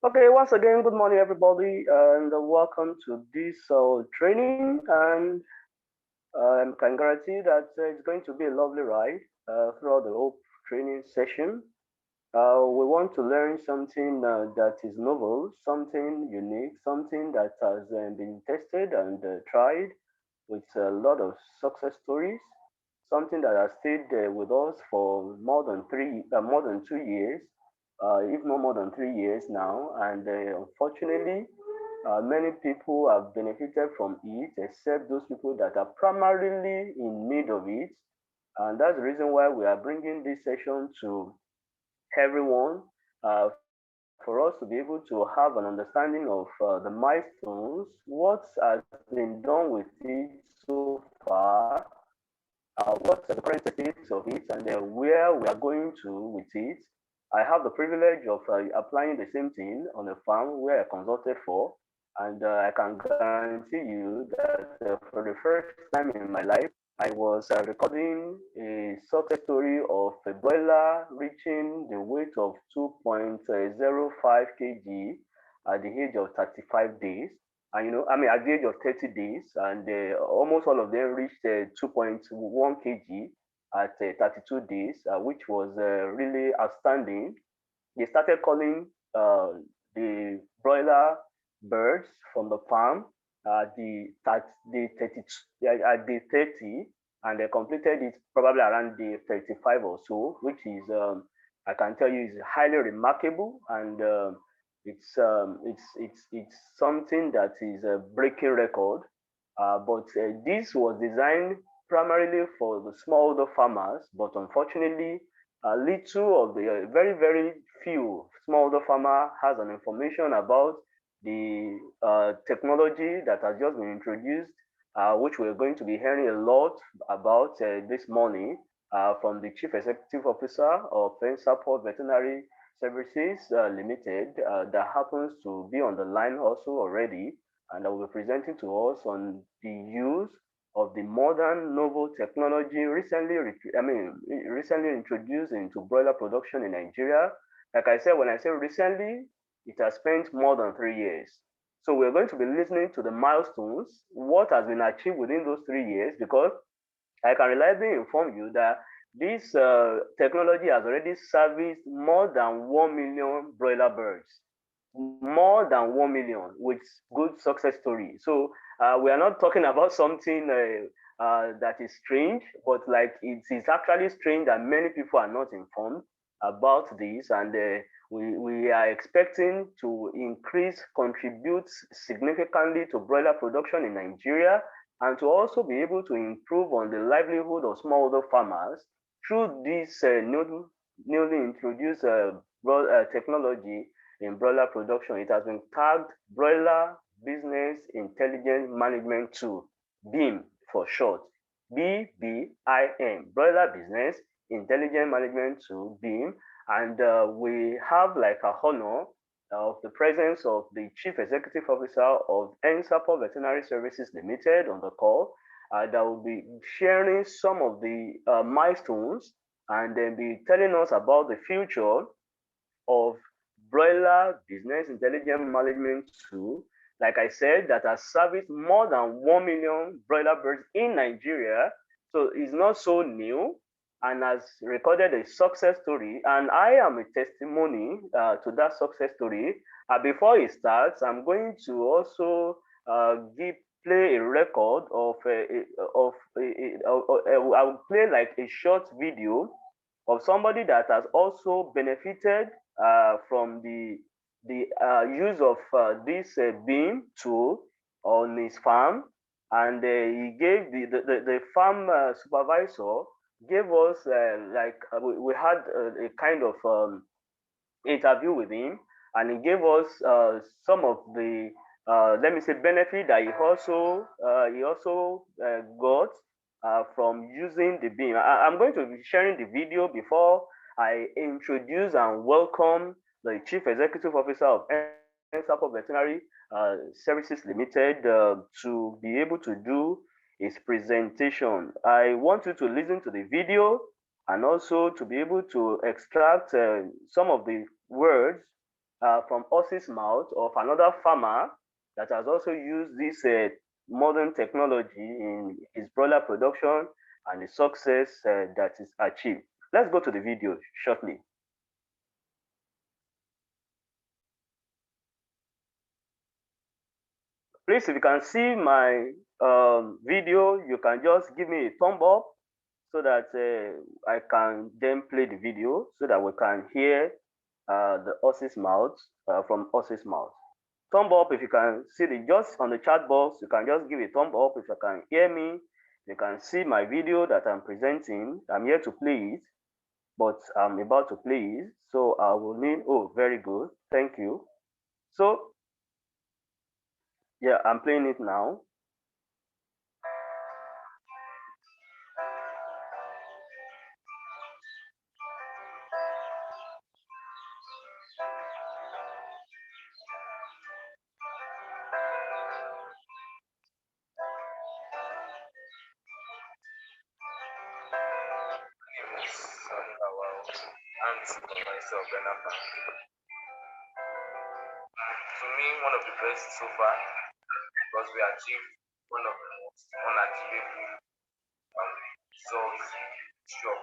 Okay, once again, good morning, everybody, and welcome to this training. And I can guarantee that it's going to be a lovely ride throughout the whole training session. We want to learn something that is novel, something unique, something that has been tested and tried with a lot of success stories, something that has stayed with us for more than 2 years, if not more than 3 years now. And unfortunately, many people have benefited from it, except those people that are primarily in need of it. And that's the reason why we are bringing this session to everyone for us to be able to have an understanding of the milestones, what has been done with it so far, what's the current state of it, and where we are going to with it. I have the privilege of applying the same thing on a farm where I consulted for, and I can guarantee you that for the first time in my life, I was recording a success story of a broiler reaching the weight of 2.05 kg at the age of 35 days. And at the age of 30 days, and almost all of them reached 2.1 kg at 32 days, which was really outstanding. They started calling the broiler birds from the farm the 30, at the 30, and they completed it probably around the 35 or so, which is I can tell you is highly remarkable, and it's something that is a breaking record. But this was designed primarily for the smallholder farmers, but unfortunately, little of the very few smallholder farmer has an information about the technology that has just been introduced, which we're going to be hearing a lot about this morning from the Chief Executive Officer of Support Veterinary Services Limited, that happens to be on the line also already, and I will be presenting to us on the use of the modern novel technology recently introduced into broiler production in Nigeria. Like I said, when I say recently, it has spent more than 3 years. So we're going to be listening to the milestones, what has been achieved within those 3 years, because I can reliably inform you that this technology has already serviced more than 1 million broiler birds, more than 1 million, with good success story. So we are not talking about something that is strange, but like it is actually strange that many people are not informed about this, and we are expecting to increase, contribute significantly to broiler production in Nigeria, and to also be able to improve on the livelihood of smallholder farmers through this newly introduced technology in broiler production. It has been tagged Broiler Business Intelligence Management Tool, BIM for short. BBIM, Broiler Business Intelligence Management Tool, BIM. And we have like a honor of the presence of the Chief Executive Officer of Support Veterinary Services Limited on the call, that will be sharing some of the milestones and then be telling us about the future of broiler business intelligence management tool, like I said, that has serviced more than 1 million broiler birds in Nigeria. So it's not so new and has recorded a success story. And I am a testimony to that success story. Before it starts, I'm going to also play a record I will play like a short video of somebody that has also benefited from the use of this beam tool on his farm, and he gave the farm supervisor gave us we had a kind of interview with him, and he gave us some of the let me say benefit that he also got from using the beam. I'm going to be sharing the video before I introduce and welcome the Chief Executive Officer of NSAPO Veterinary Services Limited to be able to do his presentation. I want you to listen to the video and also to be able to extract some of the words from horse's mouth of another farmer that has also used this modern technology in his broiler production and the success that is achieved. Let's go to the video shortly. Please, if you can see my video, you can just give me a thumb up so that I can then play the video so that we can hear the horse's mouth from horse's mouth. Thumb up if you can see the just on the chat box. You can just give a thumb up if you can hear me. You can see my video that I'm presenting. I'm here to play it, but I'm about to play it. So I will need, oh, very good. Thank you. So yeah, I'm playing it now. To me, one of the best so far because we achieved one of the most unachievable results sure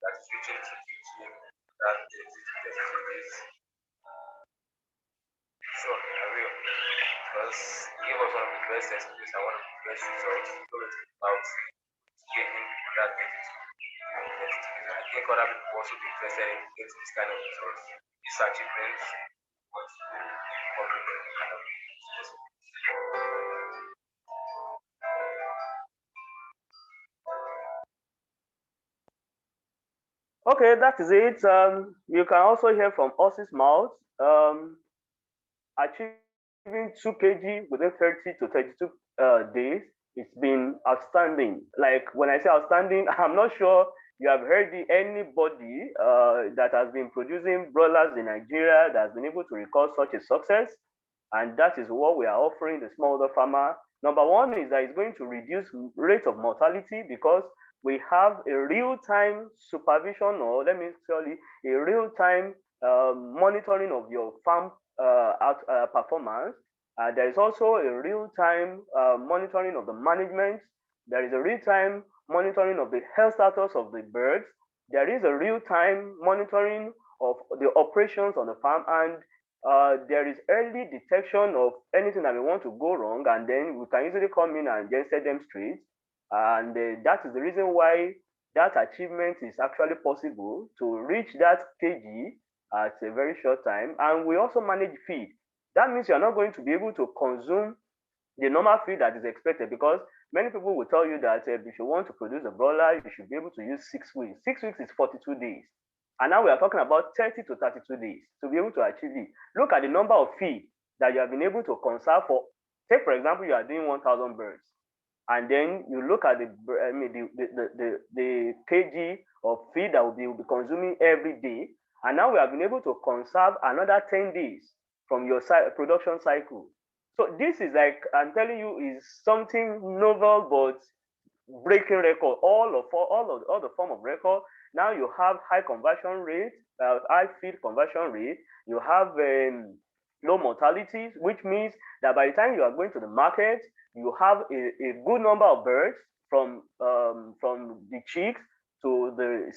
that switching to teaching that 30 days. Sure, I will. Because it gave us one of the best experiences and one of the best results. About getting that 32 days. I think other people also be interested in getting this kind of results. This achievement was kind of Okay, that is it. You can also hear from horse's mouth. Achieving 2 kg within 30 to 32 days, it's been outstanding. Like when I say outstanding, I'm not sure you have heard anybody that has been producing broilers in Nigeria that has been able to record such a success. And that is what we are offering the smallholder farmer. Number one is that it's going to reduce rate of mortality because we have a real-time supervision, or let me tell you, a real-time monitoring of your farm performance. There is also a real-time monitoring of the management. There is a real-time monitoring of the health status of the birds. There is a real-time monitoring of the operations on the farm, and there is early detection of anything that may want to go wrong, and then we can easily come in and just set them straight. And that is the reason why that achievement is actually possible to reach that kg at a very short time. And we also manage feed. That means you're not going to be able to consume the normal feed that is expected, because many people will tell you that if you want to produce a broiler, you should be able to use 6 weeks. 6 weeks is 42 days. And now we are talking about 30 to 32 days to be able to achieve it. Look at the number of feed that you have been able to conserve for. Take, for example, you are doing 1,000 birds. And then you look at the kg of feed that will be consuming every day. And now we have been able to conserve another 10 days from your production cycle. So this is, like I'm telling you, is something novel but breaking record. All the form of record. Now you have high conversion rate, high feed conversion rate. You have low mortality, which means that by the time you are going to the market, you have a good number of birds from the chicks to the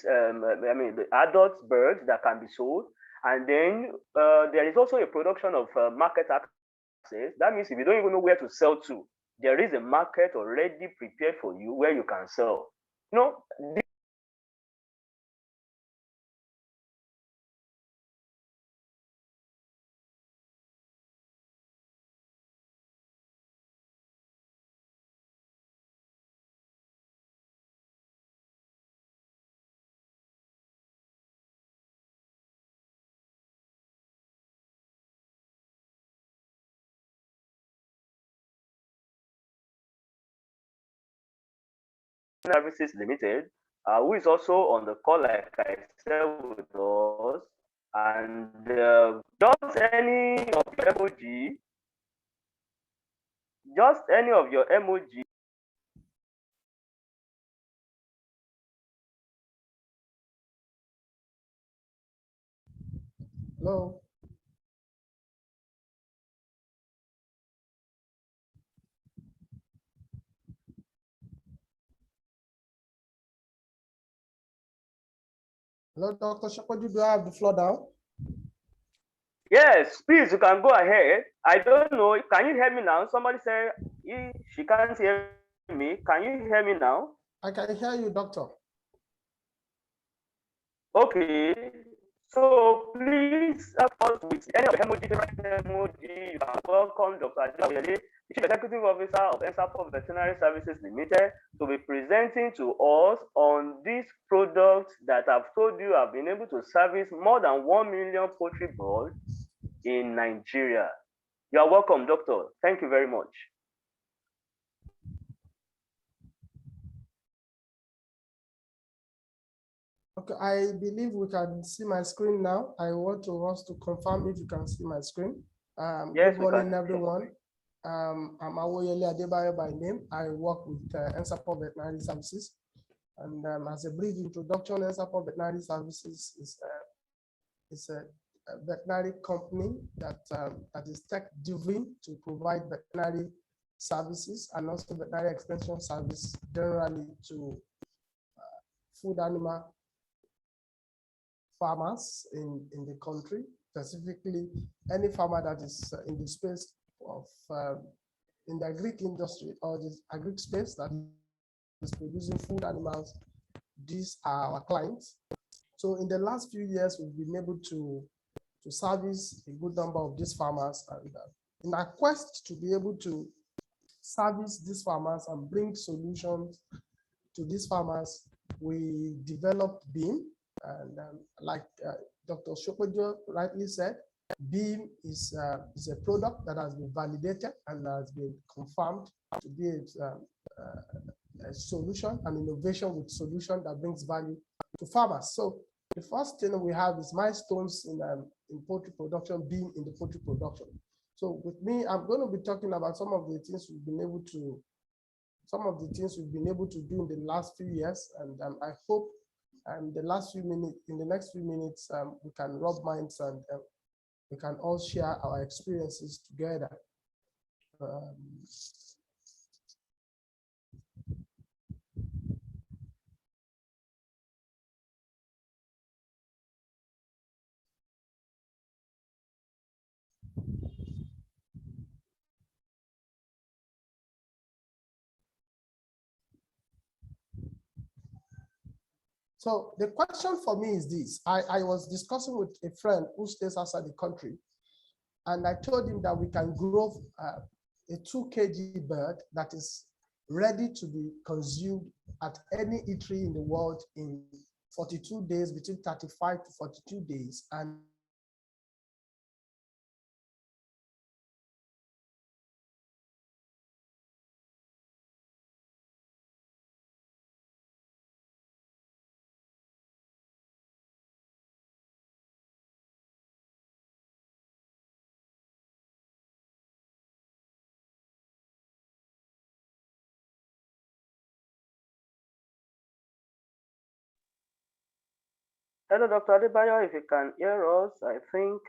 adult birds that can be sold. And then there is also a production of market access. That means if you don't even know where to sell to, there is a market already prepared for you where you can sell. You know, Services Limited, who is also on the call, like I said, with us. And just any of your emoji, just any of your emoji. Hello. Hello, Dr. Shakwaji, do I have the floor now? Yes, please, you can go ahead. I don't know. Can you hear me now? Somebody said she can't hear me. Can you hear me now? I can hear you, doctor. Okay. So please help us with any of the emoji, favorite emoji. You can welcome Dr. Adewale, the Chief Executive Officer of Ensapor Veterinary Services Limited, to be presenting to us on these products that I've told you have been able to service more than 1 million poultry birds in Nigeria. You are welcome, Doctor. Thank you very much. Okay, I believe we can see my screen now. I want us to confirm if you can see my screen. Yes, Good we can. morning, everyone. I'm Awoyele Adebayo by name. I work with Ensapor Veterinary Services. And as a brief introduction, Ensapor Veterinary Services is a veterinary company that is tech-driven to provide veterinary services and also veterinary extension service generally to food animal farmers in the country, specifically any farmer that is in the space of in the agric industry or the agric space that is producing food animals. These are our clients. So in the last few years, we've been able to service a good number of these farmers, and in our quest to be able to service these farmers and bring solutions to these farmers, we developed BBIM. And like Dr. Shokojo rightly said, BBIM is a product that has been validated and has been confirmed to be a solution, an innovation with solution that brings value to farmers. So the first thing we have is milestones in poultry production, BBIM in the poultry production. So with me, I'm going to be talking about some of the things we've been able to do in the last few years, and I hope in the next few minutes, we can rub minds and we can all share our experiences together. So the question for me is this. I was discussing with a friend who stays outside the country, and I told him that we can grow a 2 kg bird that is ready to be consumed at any eatery in the world in 42 days, between 35 to 42 days. And Hello, Dr. Adebayo. If you can hear us, I think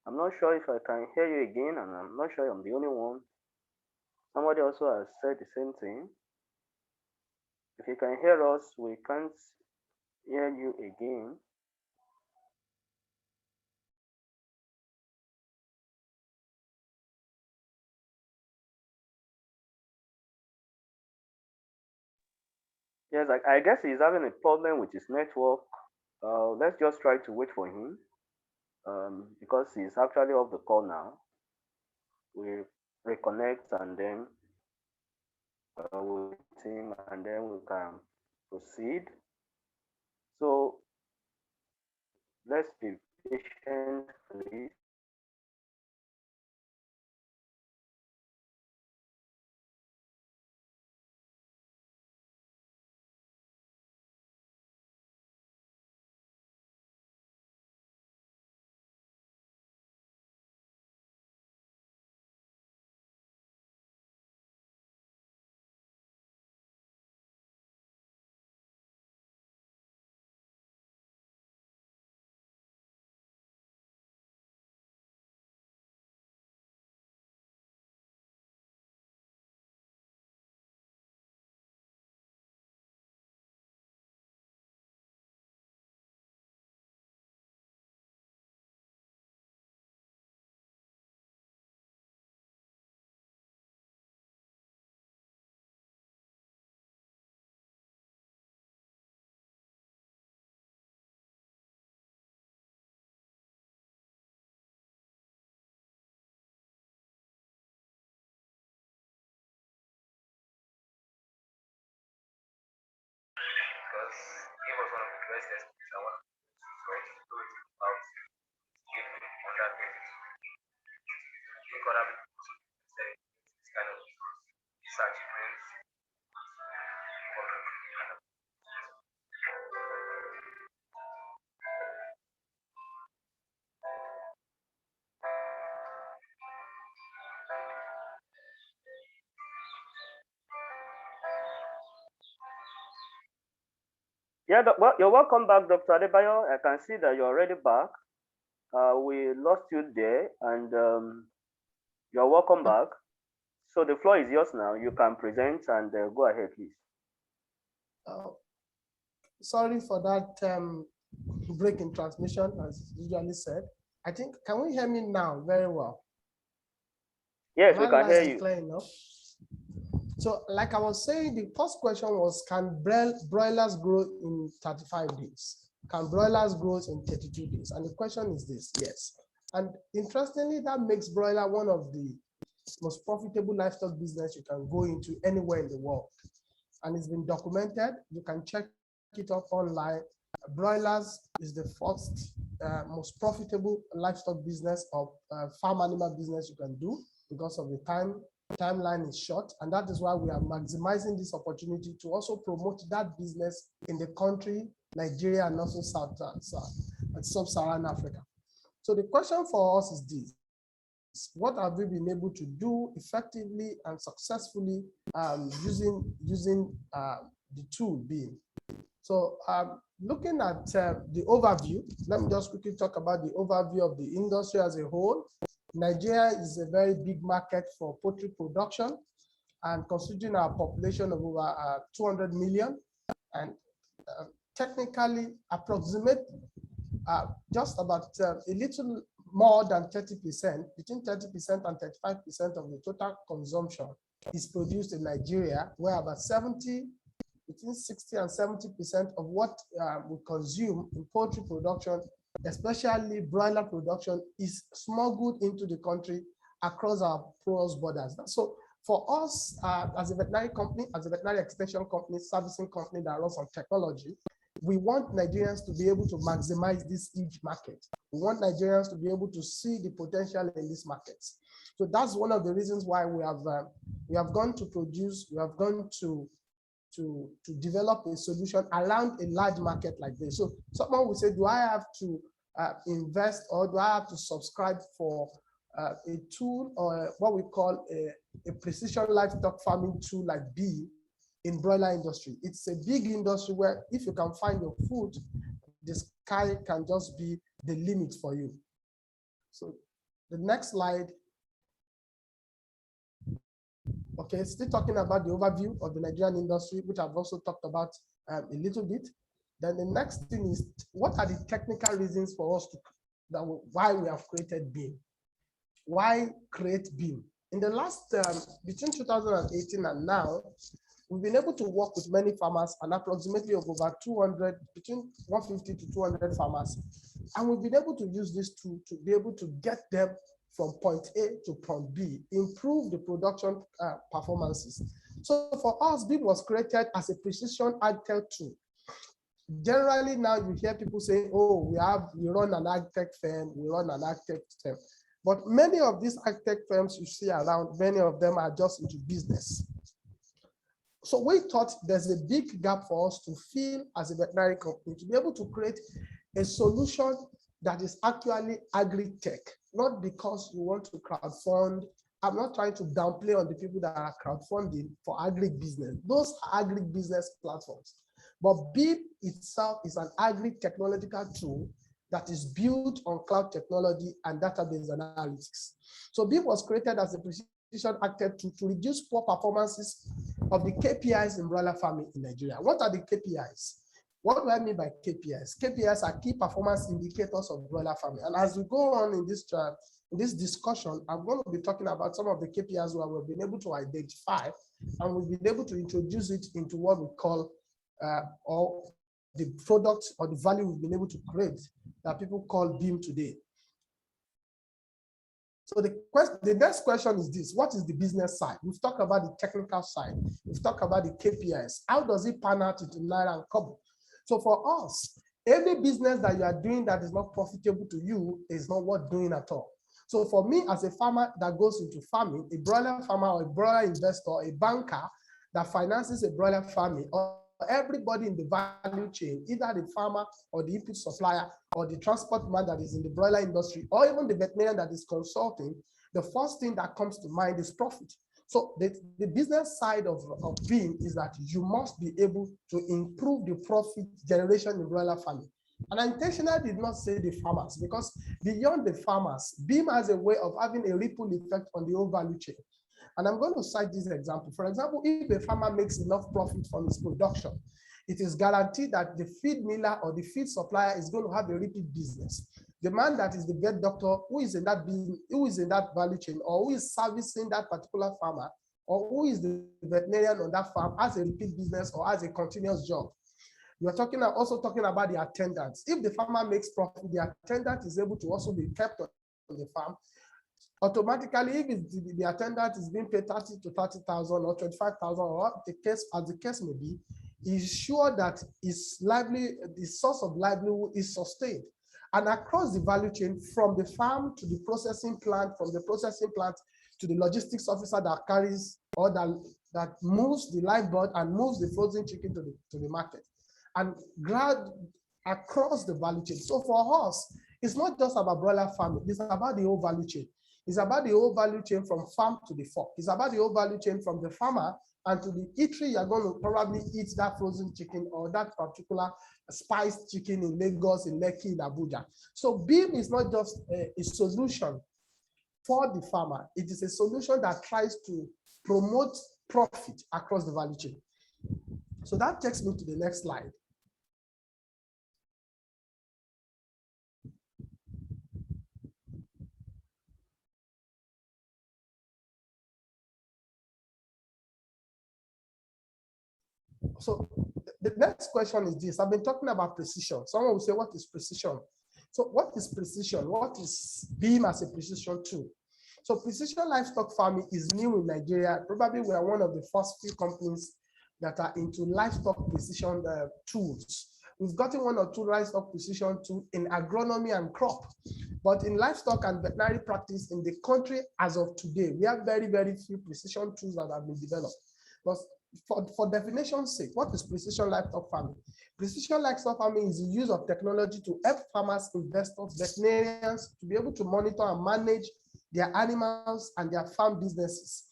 I'm not sure if I can hear you again, and I'm not sure I'm the only one. Somebody also has said the same thing. If you can hear us, we can't hear you again. Yes, I guess he's having a problem with his network. Let's just try to wait for him because he's actually off the call now. We reconnect and then with him, and then we can proceed. So let's be patient, please. because it was one of the best experiences I wanted to do it about giving on that basis. I think other people also say this kind of achievements. Yeah, well, you're welcome back, Dr. Adebayo. I can see that you're already back. We lost you there, and you're welcome back. So the floor is yours now. You can present and go ahead, please. Sorry for that break in transmission, as usually said. I think, can we hear me now very well? Yes, we can hear you. Clear enough? So like I was saying, the first question was, can broilers grow in 35 days? Can broilers grow in 32 days? And the question is this, yes. And interestingly, that makes broiler one of the most profitable livestock business you can go into anywhere in the world. And it's been documented. You can check it up online. Broilers is the first most profitable livestock business or farm animal business you can do because of the timeline is short, and that is why we are maximizing this opportunity to also promote that business in the country, Nigeria, and also sub-Saharan Africa. So the question for us is this: what have we been able to do effectively and successfully using the tool BBIM? So looking at the overview, let me just quickly talk about the overview of the industry as a whole. Nigeria is a very big market for poultry production, and considering our population of over 200 million, and technically approximate just about a little more than 30%, between 30% and 35% of the total consumption is produced in Nigeria, where about between 60 and 70% of what we consume in poultry production, especially broiler production, is smuggled into the country across our porous borders. So for us, as a veterinary company, as a veterinary extension company, servicing company that runs on technology, we want Nigerians to be able to maximize this huge market. We want Nigerians to be able to see the potential in these markets. So that's one of the reasons why we have gone to develop a solution around a large market like this. So someone will say, do I have to invest, or do I have to subscribe for a tool, or what we call a precision livestock farming tool like BBIM in broiler industry? It's a big industry where if you can find your food, the sky can just be the limit for you. So the next slide. Okay, still talking about the overview of the Nigerian industry, which I've also talked about a little bit. Then the next thing is, what are the technical reasons for us why we have created BBIM? Why create BBIM? In the last, between 2018 and now, we've been able to work with many farmers, and approximately of over 200, between 150 to 200 farmers. And we've been able to use this tool to be able to get them from point A to point B, improve the production performances. So for us, BBIM was created as a precision agtech tool. Generally now you hear people saying, oh, we run an agtech firm, we run an agtech firm. But many of these agtech firms you see around, many of them are just into business. So we thought there's a big gap for us to fill as a veterinary company, to be able to create a solution that is actually agri-tech, not because you want to crowdfund. I'm not trying to downplay on the people that are crowdfunding for agri-business. Those are agri-business platforms. But BBIM itself is an agri-technological tool that is built on cloud technology and database analytics. So BBIM was created as a precision agtech tool to reduce poor performances of the KPIs in broiler farming in Nigeria. What are the KPIs? What do I mean by KPIs? KPIs are key performance indicators of broiler farming. And as we go on in this discussion, I'm going to be talking about some of the KPIs where we've been able to identify, and we've been able to introduce it into what we call, or the product or the value we've been able to create that people call BBIM today. So the next question is this: what is the business side? We've talked about the technical side. We've talked about the KPIs. How does it pan out into Naira and Kobo? So for us, any business that you are doing that is not profitable to you is not worth doing at all. So for me, as a farmer that goes into farming, a broiler farmer or a broiler investor, a banker that finances a broiler farming, or everybody in the value chain, either the farmer or the input supplier or the transport man that is in the broiler industry, or even the veterinarian that is consulting, the first thing that comes to mind is profit. So the business side of BBIM is that you must be able to improve the profit generation in broiler farming. And I intentionally did not say the farmers, because beyond the farmers, BBIM has a way of having a ripple effect on the whole value chain. And I'm going to cite this example. For example, if a farmer makes enough profit from his production, it is guaranteed that the feed miller or the feed supplier is going to have a repeat business. The man that is the vet doctor who is in that business, who is in that value chain, or who is servicing that particular farmer, or who is the veterinarian on that farm, has a repeat business or has a continuous job. You're also talking about the attendants. If the farmer makes profit, the attendant is able to also be kept on the farm. Automatically, if the attendant is being paid 30 to 30,000 or 25,000, or the case as the case may be, is sure that the source of livelihood is sustained. And across the value chain, from the farm to the processing plant, from the processing plant to the logistics officer that carries or that moves the live bird and moves the frozen chicken to the market, and across the value chain. So for us, it's not just about broiler farming, it's about the whole value chain. It's about the whole value chain from farm to the fork. It's about the whole value chain from the farmer and to the eatery. You're going to probably eat that frozen chicken or that particular spiced chicken in Lagos, in Lekki, in Abuja. So BBIM is not just a solution for the farmer. It is a solution that tries to promote profit across the value chain. So that takes me to the next slide. So the next question is this. I've been talking about precision. Someone will say, what is precision? So what is precision? What is BBIM as a precision tool? So precision livestock farming is new in Nigeria. Probably we are one of the first few companies that are into livestock precision tools. We've gotten one or two livestock precision tools in agronomy and crop. But in livestock and veterinary practice in the country as of today, we have very, very few precision tools that have been developed. But for definition's sake, what is precision livestock farming? Precision livestock farming is the use of technology to help farmers, investors, veterinarians to be able to monitor and manage their animals and their farm businesses.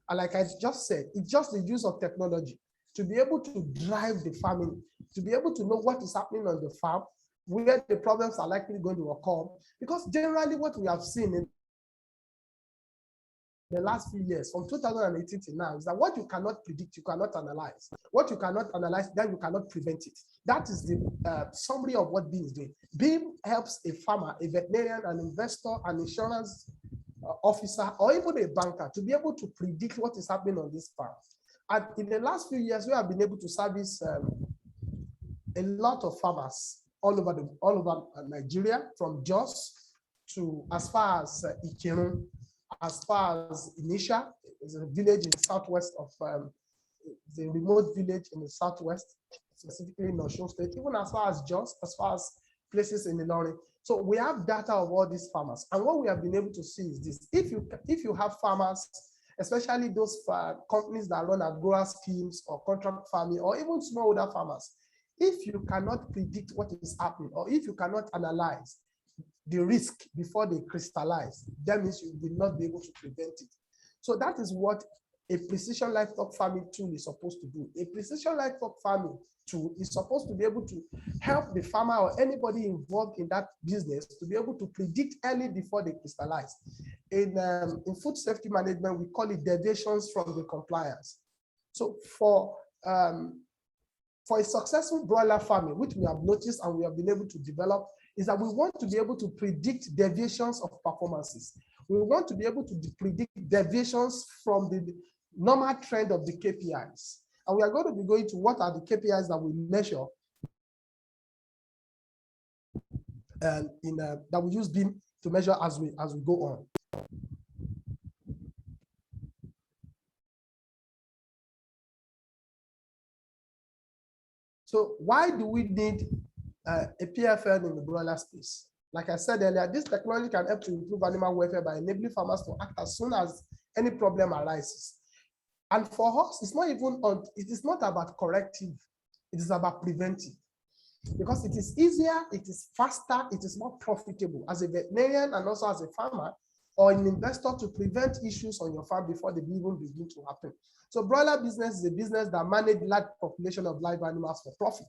And like I just said, it's just the use of technology to be able to drive the farming, to be able to know what is happening on the farm, where the problems are likely going to occur. Because generally what we have seen in the last few years, from 2018 to now, is that what you cannot predict, you cannot analyze. What you cannot analyze, then you cannot prevent it. That is the summary of what BBIM is doing. BBIM helps a farmer, a veterinarian, an investor, an insurance officer, or even a banker to be able to predict what is happening on this farm. And in the last few years, we have been able to service a lot of farmers all over Nigeria, from Jos to as far as Ikirun, as far as Inisha, is a village in the southwest of the remote village in the southwest, specifically in Osun State, even as far as Jos, as far as places in Ilorin. So we have data of all these farmers. And what we have been able to see is this. If you have farmers, especially those companies that run agro schemes or contract farming, or even smallholder farmers, if you cannot predict what is happening, or if you cannot analyze the risk before they crystallize, that means you will not be able to prevent it. So that is what a precision livestock farming tool is supposed to do. A precision livestock farming tool is supposed to be able to help the farmer or anybody involved in that business to be able to predict early before they crystallize. In food safety management, we call it deviations from the compliance. So for a successful broiler farming, which we have noticed and we have been able to develop, is that we want to be able to predict deviations of performances. We want to be able to predict deviations from the normal trend of the KPIs. And we are going to be going to what are the KPIs that we measure and that we use BBIM to measure as we go on. So why do we need a PFN in the broiler space? Like I said earlier, this technology can help to improve animal welfare by enabling farmers to act as soon as any problem arises. And for us, it's not even on, it is not about corrective, it is about preventive. Because it is easier, it is faster, it is more profitable as a veterinarian and also as a farmer or an investor to prevent issues on your farm before they even begin to happen. So broiler business is a business that manages large population of live animals for profit.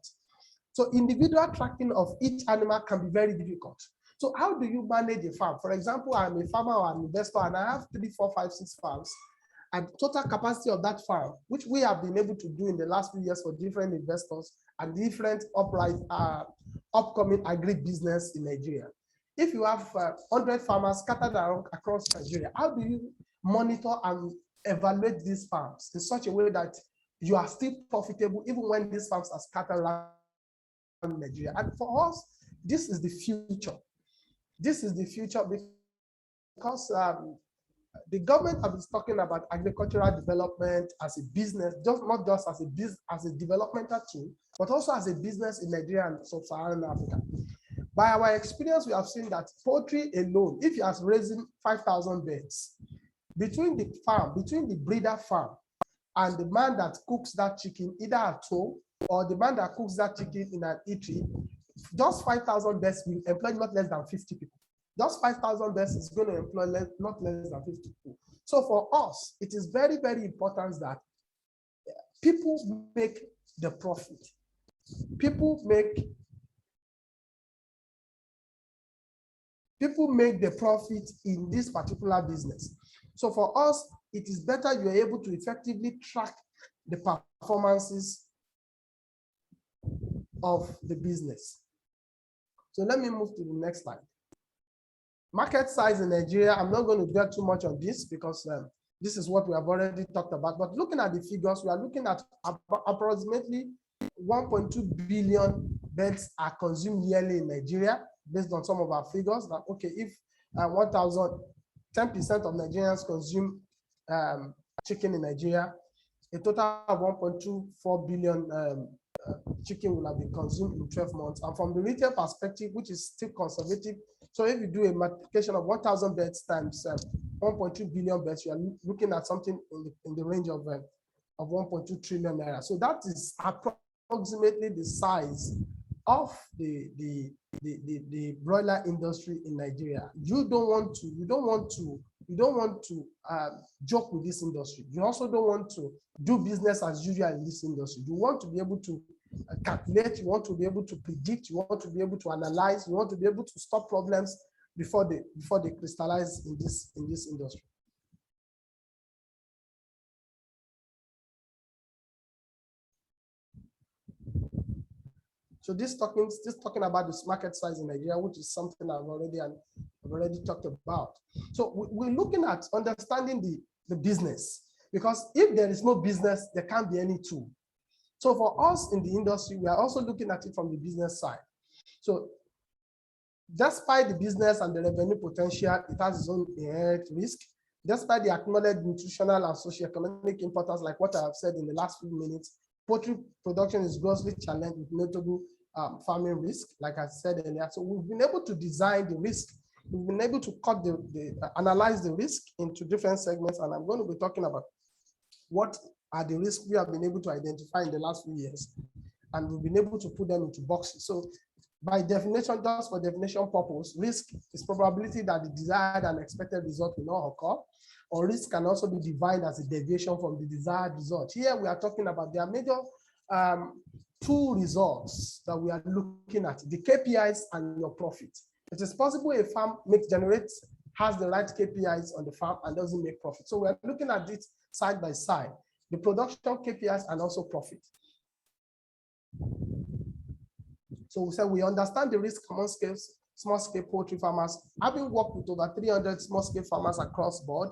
So individual tracking of each animal can be very difficult. So how do you manage a farm? For example, I'm a farmer or an investor and I have 3, 4, 5, 6 farms. And total capacity of that farm, which we have been able to do in the last few years for different investors and different upcoming agribusiness in Nigeria. If you have 100 farmers scattered around across Nigeria, how do you monitor and evaluate these farms in such a way that you are still profitable even when these farms are scattered around Nigeria? And for us, this is the future. This is the future because the government has been talking about agricultural development as a business, not just as a business, as a developmental tool, but also as a business in Nigeria and sub-Saharan Africa. By our experience, we have seen that poultry alone, if you are raising 5,000 birds, between the farm, between the breeder farm and the man that cooks that chicken, either at home or the man that cooks that chicken in an eatery, just 5,000 birds will employ not less than 50 people. Just 5,000 birds is going to employ not less than 50 people. So for us, it is very, very important that people make the profit. People make the profit in this particular business. So for us, it is better you are able to effectively track the performances of the business. So let me move to the next slide. Market size in Nigeria, I'm not going to dwell too much on this because this is what we have already talked about. But looking at the figures, we are looking at approximately 1.2 billion birds are consumed yearly in Nigeria, based on some of our figures. That okay, if 10% of Nigerians consume chicken in Nigeria, a total of 1.24 billion chicken will have been consumed in 12 months. And from the retail perspective, which is still conservative, so if you do a multiplication of 1,000 birds times 1.2 billion birds, you are looking at something in the range of 1.2 trillion naira. So that is approximately the size of the broiler industry in Nigeria. You don't want to joke with this industry. You also don't want to do business as usual in this industry. You want to be able to calculate, you want to be able to predict, you want to be able to analyze, you want to be able to stop problems before they crystallize in this industry. So this talking about this market size in Nigeria, which is something I've already talked about. So we're looking at understanding the business, because if there is no business, there can't be any tool. So for us in the industry, we are also looking at it from the business side. So despite the business and the revenue potential, it has its own inherent risk. Despite the acknowledged nutritional and socioeconomic importance, like what I have said in the last few minutes, poultry production is grossly challenged with notable farming risk, like I said earlier. So we've been able to design the risk. We've been able to analyze the risk into different segments, and I'm going to be talking about what are the risks we have been able to identify in the last few years, and we've been able to put them into boxes. So by definition, just for definition purpose, risk is probability that the desired and expected result will not occur, or risk can also be defined as a deviation from the desired result. Here we are talking about their major two results that we are looking at, the KPIs and your profit. It is possible a farm has the right KPIs on the farm and doesn't make profit. So we are looking at it side by side, the production KPIs and also profit. So we said we understand the risk among small-scale poultry farmers. Having worked with over 300 small-scale farmers across board,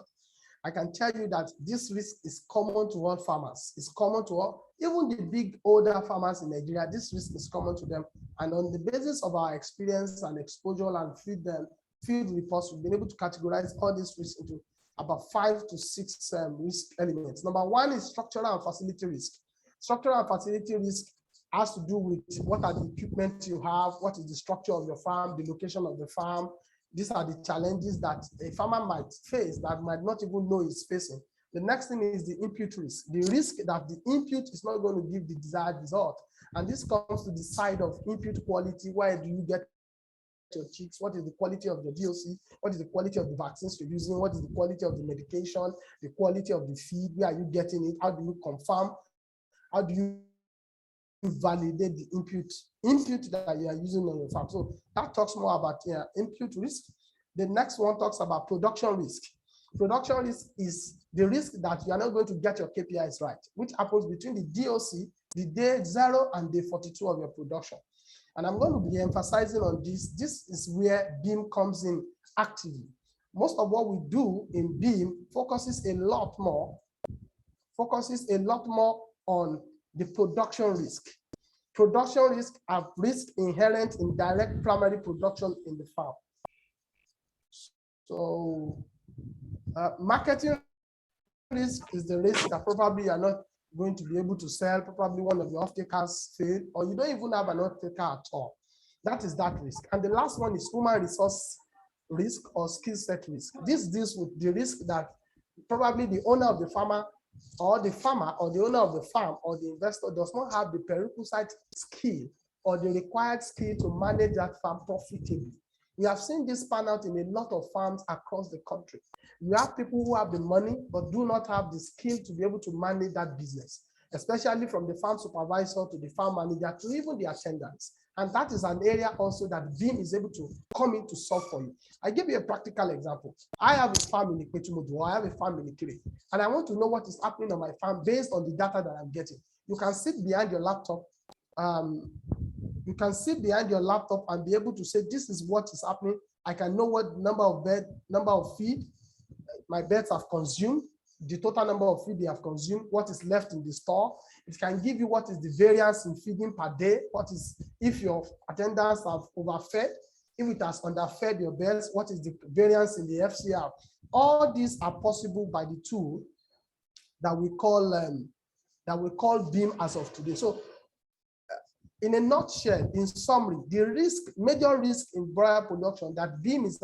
I can tell you that this risk is common to all farmers. It's common to all, even the big older farmers in Nigeria, this risk is common to them. And on the basis of our experience and exposure and field reports, we've been able to categorize all these risks into about 5 to 6 risk elements. Number one is structural and facility risk. Structural and facility risk has to do with what are the equipment you have, what is the structure of your farm, the location of the farm. These are the challenges that a farmer might face that might not even know he's facing. The next thing is the input risk, the risk that the input is not going to give the desired result. And this comes to the side of input quality. Where do you get your chicks? What is the quality of your DOC? What is the quality of the vaccines you're using? What is the quality of the medication? The quality of the feed? Where are you getting it? How do you confirm? How do you validate the input that you are using on your farm? So that talks more about input risk. The next one talks about production risk. Production risk is the risk that you are not going to get your KPIs right, which happens between the DOC, the day 0 and day 42 of your production. And I'm going to be emphasizing on this. This is where BIM comes in actively. Most of what we do in BIM focuses a lot more on the production risk. Production risk are risks inherent in direct primary production in the farm. So marketing risk is the risk that probably you are not going to be able to sell, probably one of your off-takers fail, or you don't even have an off-taker at all. That is that risk. And the last one is human resource risk or skill set risk. This deals with the risk that probably the owner of the farmer or the owner of the farm or the investor does not have the prerequisite skill or the required skill to manage that farm profitably. We have seen this pan out in a lot of farms across the country. We have people who have the money but do not have the skill to be able to manage that business, especially from the farm supervisor to the farm manager to even the attendants. And that is an area also that BIM is able to come in to solve for you. I give you a practical example. I have a farm in Ikpetumodu, or I have a farm in Ikire, and I want to know what is happening on my farm based on the data that I'm getting. You can sit behind your laptop. You can sit behind your laptop and be able to say, this is what is happening. I can know what number of feed my birds have consumed, the total number of feed they have consumed, what is left in the store. It can give you what is the variance in feeding per day, what is, if your attendants have overfed, if it has underfed your birds, what is the variance in the FCR. All these are possible by the tool that we call BIM as of today. So in a nutshell, in summary, the major risk in broiler production that BIM is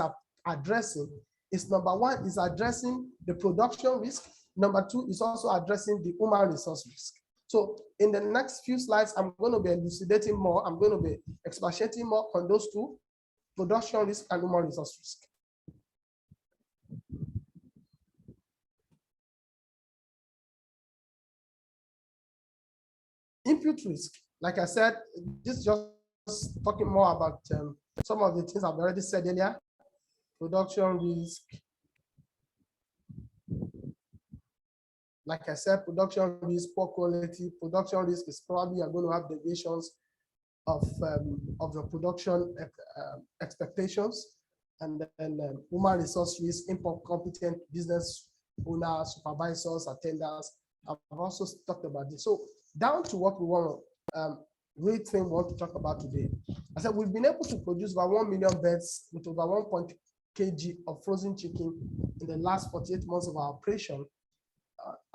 addressing is, number one, is addressing the production risk. Number two is also addressing the human resource risk. So in the next few slides, I'm going to be elucidating more. I'm going to be expatiating more on those two, production risk and human resource risk. Input risk, like I said, this is just talking more about some of the things I've already said earlier. Production risk, like I said, production risk, poor quality. Production risk is probably you're going to have deviations of your production expectations, and then human resource risk, incompetent business owners, supervisors, attendants. I've also talked about this. So down to what we want to we want to talk about today. I said we've been able to produce about 1 million birds with over 1 kg of frozen chicken in the last 48 months of our operation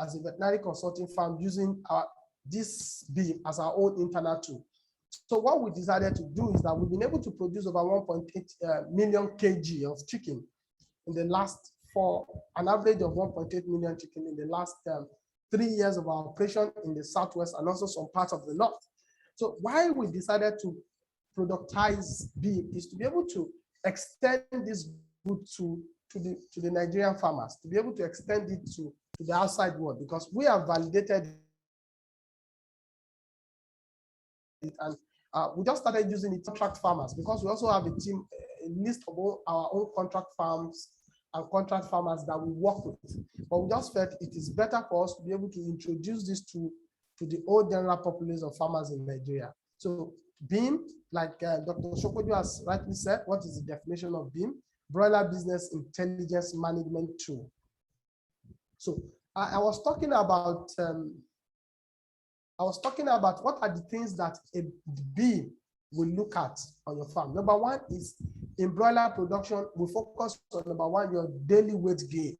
as a veterinary consulting firm using this BIM as our own internal tool. So what we decided to do is that we've been able to produce over 1.8 million kg of chicken in the last an average of 1.8 million chicken in the last 3 years of our operation in the Southwest and also some parts of the North. So why we decided to productize BIM is to be able to extend this good to the Nigerian farmers, to be able to extend it to the outside world, because we have validated it, and we just started using it to contract farmers, because we also have a team, a list of all our own contract farms and contract farmers that we work with. But we just felt it is better for us to be able to introduce this to the whole general populace of farmers in Nigeria. So BIM, like Dr. Shokojo has rightly said, what is the definition of BIM? Broiler Business Intelligence Management Tool. So I was talking about what are the things that a BIM will look at on your farm. Number one is in broiler production, we focus on number one, your daily weight gain.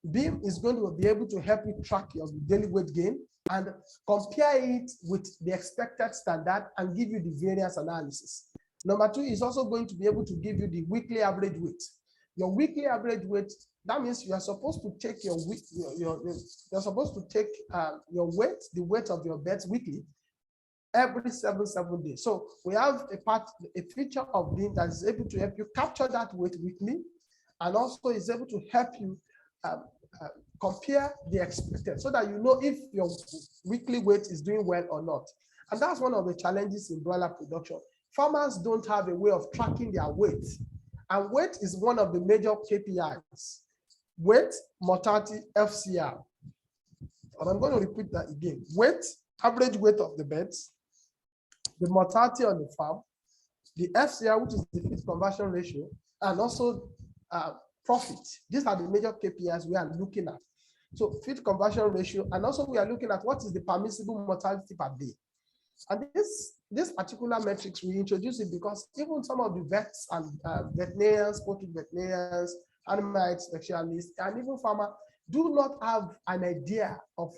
BIM is going to be able to help you track your daily weight gain and compare it with the expected standard and give you the variance analysis. Number two is also going to be able to give you the weekly average weight. Your weekly average weight, that means you are supposed to take your you're supposed to take your weight, the weight of your beds weekly, every 7 days. So we have a feature of BIM that is able to help you capture that weight weekly, and also is able to help you compare the expected, so that you know if your weekly weight is doing well or not. And that's one of the challenges in broiler production. Farmers don't have a way of tracking their weight, and weight is one of the major KPIs. Weight, mortality, FCR. And I'm going to repeat that again. Weight, average weight of the beds, the mortality on the farm, the FCR, which is the feed conversion ratio, and also profit. These are the major KPIs we are looking at. So feed conversion ratio, and also we are looking at what is the permissible mortality per day. And this particular metrics, we introduce it because even some of the vets and veterinarians, poultry veterinarians, animal health specialists, and even farmers do not have an idea of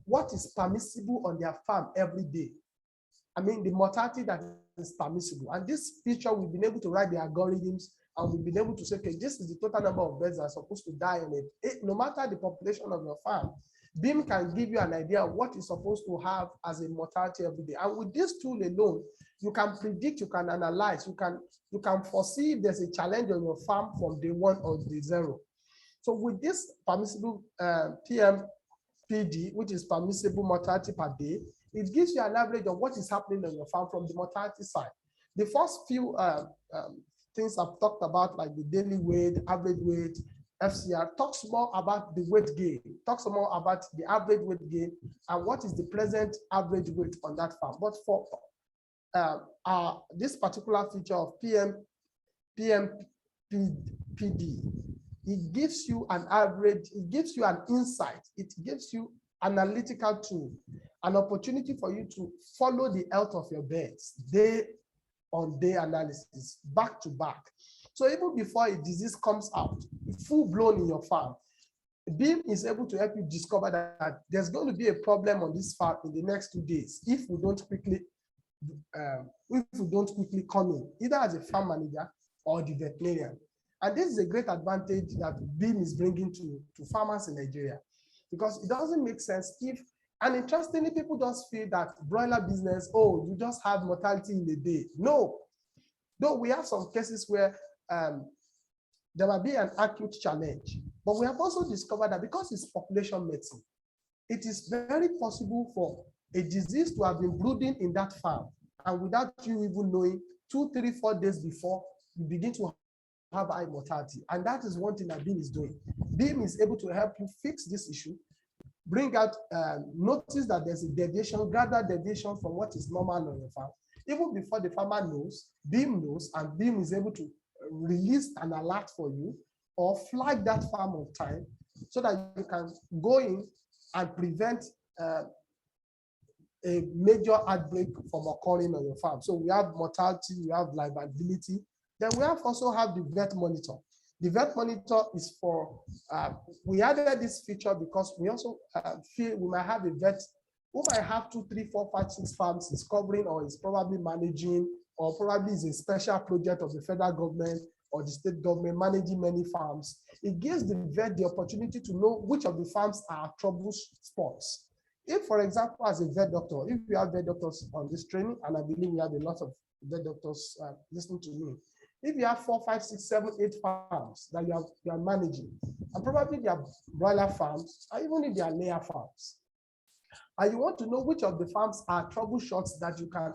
what is permissible on their farm every day. I mean, the mortality that is permissible. And this feature, we've been able to write the algorithms, and we've been able to say, okay, this is the total number of birds that are supposed to die on it. No matter the population of your farm, BIM can give you an idea of what is supposed to have as a mortality every day. And with this tool alone, you can predict, you can analyze, you can foresee if there's a challenge on your farm from day one or day zero. So with this permissible PMPD, which is permissible mortality per day, it gives you an average of what is happening on your farm from the mortality side. The first few things I've talked about, like the daily weight, average weight, FCR, talks more about the weight gain, talks more about the average weight gain and what is the present average weight on that farm. But for this particular feature of PMPD, it gives you an average, it gives you an insight, it gives you analytical tool, an opportunity for you to follow the health of your birds day on day analysis, back to back. So even before a disease comes out, full blown in your farm, BIM is able to help you discover that there's going to be a problem on this farm in the next 2 days if we don't quickly come in, either as a farm manager or the veterinarian. And this is a great advantage that BIM is bringing to farmers in Nigeria, because it doesn't make sense if, and interestingly, people just feel that broiler business, oh, you just have mortality in a day. No, though we have some cases where there might be an acute challenge, but we have also discovered that because it's population medicine, it is very possible for a disease to have been brooding in that farm, and without you even knowing, 2, 3, 4 days before, you begin to have high mortality. And that is one thing that BIM is doing. BIM is able to help you fix this issue, bring out, notice that there's a deviation, gradual deviation from what is normal on your farm. Even before the farmer knows, BIM knows, and BIM is able to release an alert for you or flag that farm on time so that you can go in and prevent a major outbreak from occurring on your farm. So we have mortality, we have liability, then we also have the vet monitor. The vet monitor is for, we added this feature because we also feel we might have a vet who might have 2, 3, 4, 5, 6 farms is covering or is probably managing, or probably is a special project of the federal government or the state government managing many farms. It gives the vet the opportunity to know which of the farms are trouble spots. If, for example, as a vet doctor, if you have vet doctors on this training, and I believe we have a lot of vet doctors listening to me, if you have 4, 5, 6, 7, 8 farms that you are managing, and probably they are broiler farms, or even if they are layer farms, and you want to know which of the farms are troubleshots that you can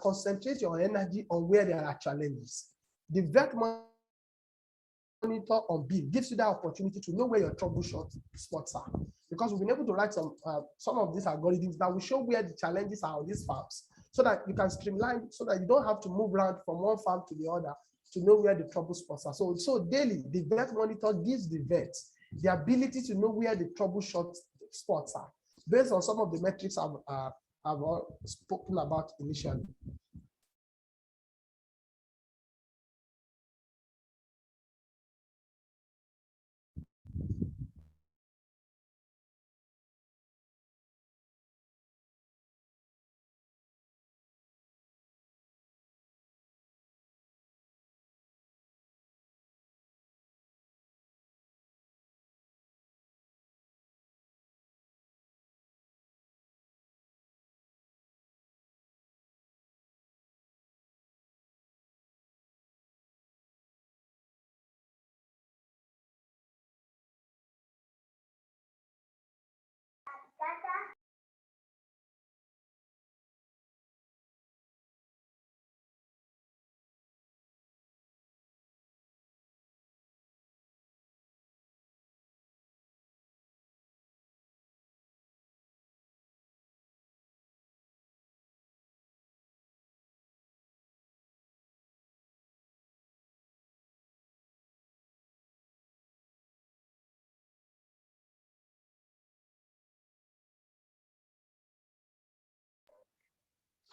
concentrate your energy on where there are challenges, the vet monitor on BIM gives you that opportunity to know where your troubleshot spots are, because we've been able to write some of these algorithms that will show where the challenges are on these farms, so that you can streamline, so that you don't have to move around from one farm to the other to know where the trouble spots are. So daily, the vet monitor gives the vets the ability to know where the troubleshot spots are, based on some of the metrics I've spoken about initially.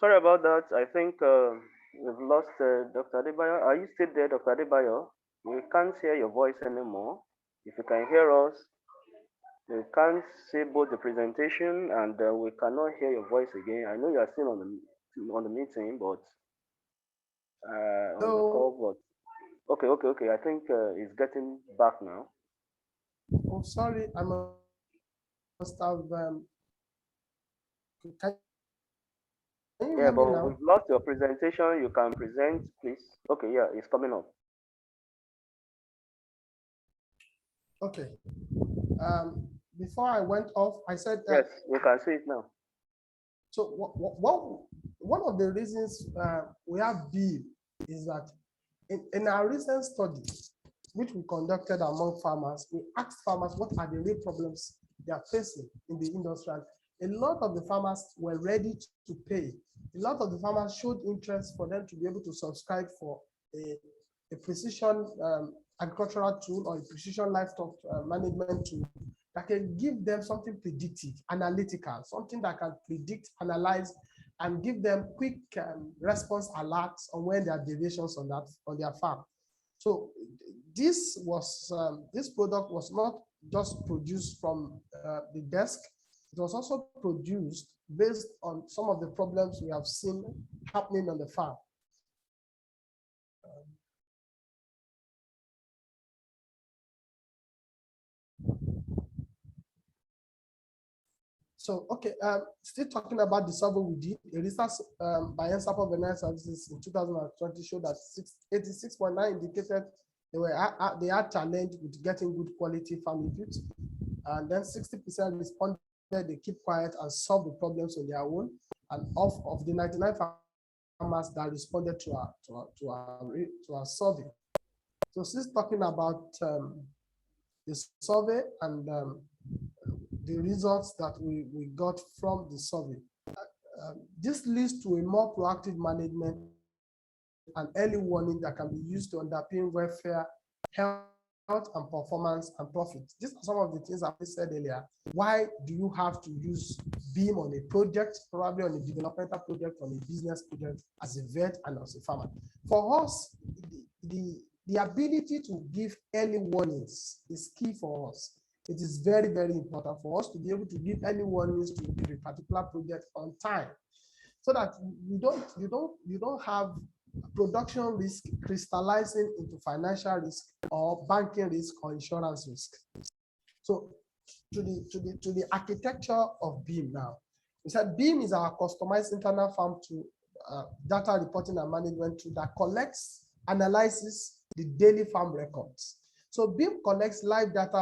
Sorry about that. I think we've lost Dr. Adebayo. Are you still there, Dr. Adebayo? We can't hear your voice anymore. If you can hear us, we can't see both the presentation and we cannot hear your voice again. I know you are still on the meeting, but on the call. So, But okay. I think it's getting back now. oh, sorry, I must have. Can you Yeah, hear me but now? we've lost your presentation. You can present, please. Okay, yeah, it's coming up. Okay. Before I went off, I said Yes, that. we can see it now. So one of the reasons we have BBIM is that in our recent study, which we conducted among farmers, we asked farmers what are the real problems they are facing in the industry. And a lot of the farmers were ready to pay. A lot of the farmers showed interest for them to be able to subscribe for a precision agricultural tool or a precision livestock management tool that can give them something predictive, analytical, something that can predict, analyze, and give them quick response alerts on when there are deviations on their farm. So this product was not just produced from the desk; it was also produced based on some of the problems we have seen happening on the farm. So, okay, still talking about the survey we did, a research by NSAP of Veterinary Services in 2020 showed that 86.9 indicated they had challenge with getting good quality farm inputs, and then 60% responded they keep quiet and solve the problems on their own, and of the 99 farmers that responded to our survey. So, since talking about the survey and the results that we got from the survey. This leads to a more proactive management and early warning that can be used to underpin welfare, health and performance and profit. These are some of the things I said earlier. Why do you have to use BBIM on a project, probably on a developmental project, on a business project, as a vet and as a farmer? For us, the ability to give early warnings is key for us. It is very, very important for us to be able to give early warnings to a particular project on time, so that you don't have production risk crystallizing into financial risk or banking risk or insurance risk. So to the architecture of BBIM now. We said BBIM is our customized internal farm tool, data reporting and management tool that collects, analyzes the daily farm records. So BBIM collects live data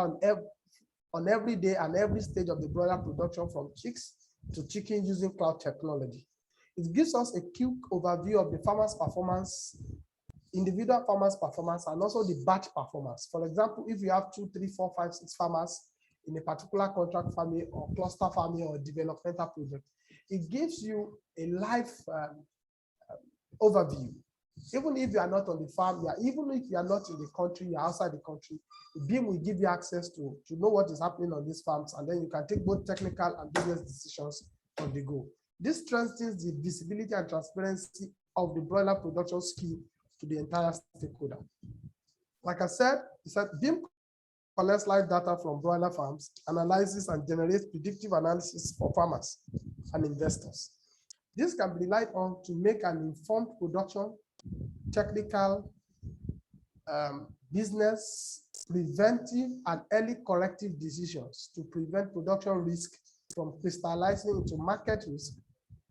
on every day and every stage of the broiler production from chicks to chicken using cloud technology. It gives us a quick overview of the farmer's performance, individual farmers' performance, and also the batch performance. For example, if you have 2, 3, 4, 5, 6 farmers in a particular contract farming or cluster farming or developmental project, it gives you a live overview. Even if you are not on the farm, even if you are not in the country, you're outside the country, BBIM will give you access to know what is happening on these farms, and then you can take both technical and business decisions on the go. This strengthens the visibility and transparency of the broiler production scheme to the entire stakeholder. Like I said, BBIM collects live data from broiler farms, analyzes and generates predictive analysis for farmers and investors. This can be relied on to make an informed production, technical, business, preventive, and early corrective decisions to prevent production risk from crystallizing into market risk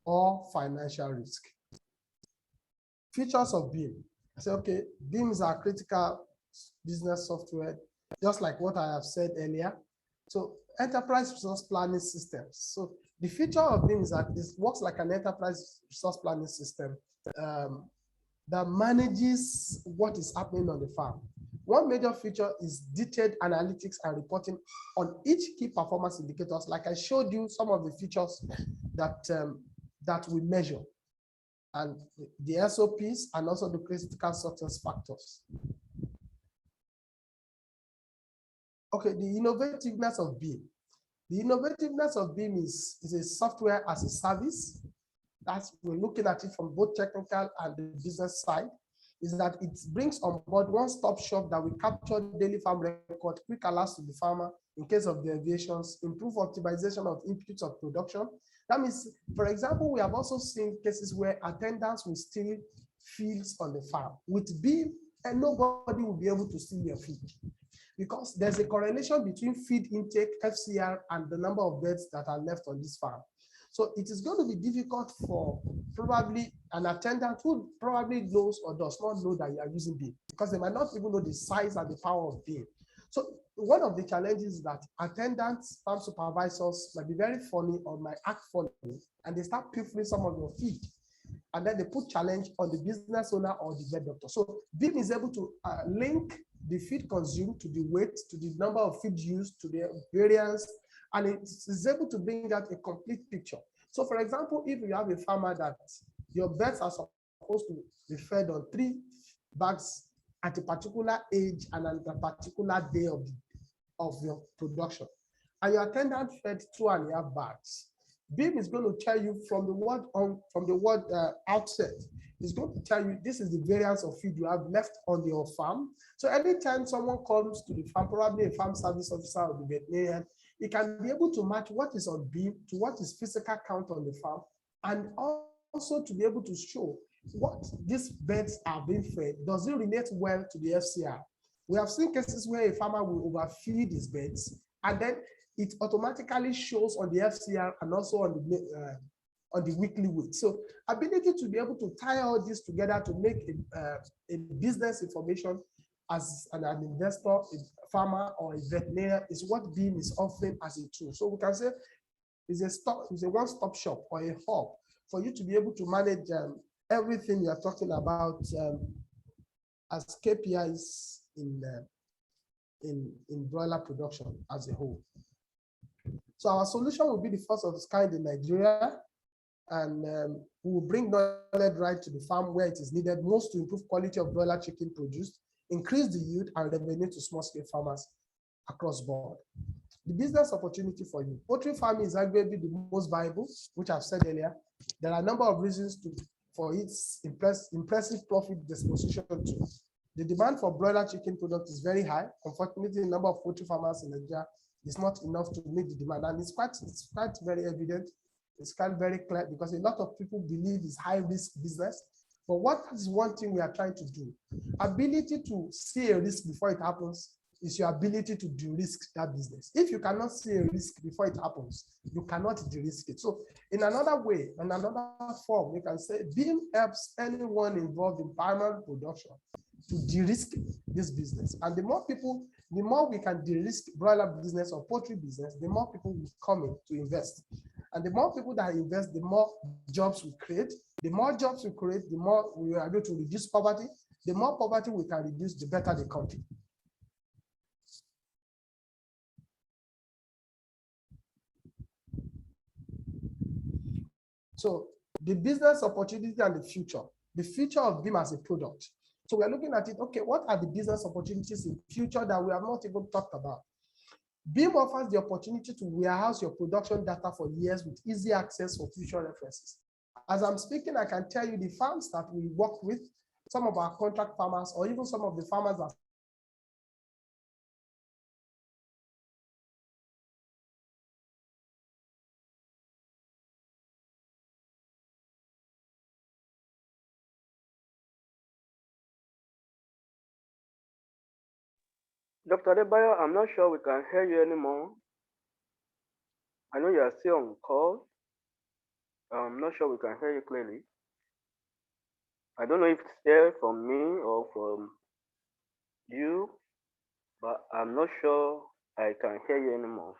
or financial risk. Features of BBIM. I say, okay, BBIM is our critical business software, just like what I have said earlier. So enterprise resource planning systems. So the feature of BBIM is that it works like an enterprise resource planning system that manages what is happening on the farm. One major feature is detailed analytics and reporting on each key performance indicators. Like I showed you some of the features that we measure, and the SOPs and also the critical success factors. Okay, the innovativeness of BBIM. The innovativeness of BBIM is a software as a service as we're looking at it from both technical and the business side, is that it brings on board one-stop shop that will capture daily farm record, quick alerts to the farmer in case of deviations, improve optimization of inputs of production. That means, for example, we have also seen cases where attendants will steal feeds on the farm. With BBIM, and nobody will be able to steal your feed, because there's a correlation between feed intake, FCR, and the number of birds that are left on this farm. So it is going to be difficult for probably an attendant who probably knows or does not know that you are using BBIM, because they might not even know the size and the power of BBIM. So one of the challenges is that attendants, farm supervisors might be very funny or might act funny, and they start pilfering some of your feed. And then they put challenge on the business owner or the vet doctor. So BBIM is able to link the feed consumed to the weight, to the number of feed used, to the variance, and it is able to bring out a complete picture. So for example, if you have a farmer that your birds are supposed to be fed on 3 bags at a particular age and at a particular day of your production, and your attendant fed 2.5 bags, BBIM is going to tell you from the word outset, it's going to tell you this is the variance of feed you have left on your farm. So anytime someone comes to the farm, probably a farm service officer or the veterinarian, he can be able to match what is on BBIM to what is physical count on the farm, and also to be able to show what these birds are being fed. Does it relate well to the FCR? We have seen cases where a farmer will overfeed his birds, and then it automatically shows on the FCR and also on the weekly weight. So ability to be able to tie all this together to make a business information as an investor, a farmer, or a veterinarian is what BBIM is offering as a tool. So we can say it's a one-stop shop or a hub for you to be able to manage everything you are talking about as KPIs in broiler production as a whole. So our solution will be the first of its kind in Nigeria, and we will bring knowledge right to the farm where it is needed most to improve quality of broiler chicken produced, increase the yield and revenue to small-scale farmers across board. The business opportunity for you. Poultry farming is arguably the most viable, which I've said earlier. There are a number of reasons for its impressive profit disposition too. The demand for broiler chicken product is very high. Unfortunately, the number of poultry farmers in Nigeria is not enough to meet the demand, and it's quite very evident. It's quite very clear because a lot of people believe it's high risk business. But what is one thing we are trying to do? Ability to see a risk before it happens is your ability to de-risk that business. If you cannot see a risk before it happens, you cannot de-risk it. So in another way, in another form, we can say BBIM helps anyone involved in primary production to de-risk this business. And the more we can de-risk broiler business or poultry business, the more people will come in to invest. And the more people that invest, the more jobs we create. The more jobs we create, the more we are able to reduce poverty. The more poverty we can reduce, the better the country. So the business opportunity and the future of BBIM as a product. So we're looking at it, okay, what are the business opportunities in future that we have not even talked about? BBIM offers the opportunity to warehouse your production data for years with easy access for future references. As I'm speaking, I can tell you the farms that we work with, some of our contract farmers, or even some of the farmers that Dr. Adebayo, I'm not sure we can hear you anymore. I know you are still on call. I'm not sure we can hear you clearly. I don't know if it's there from me or from you, but I'm not sure I can hear you anymore.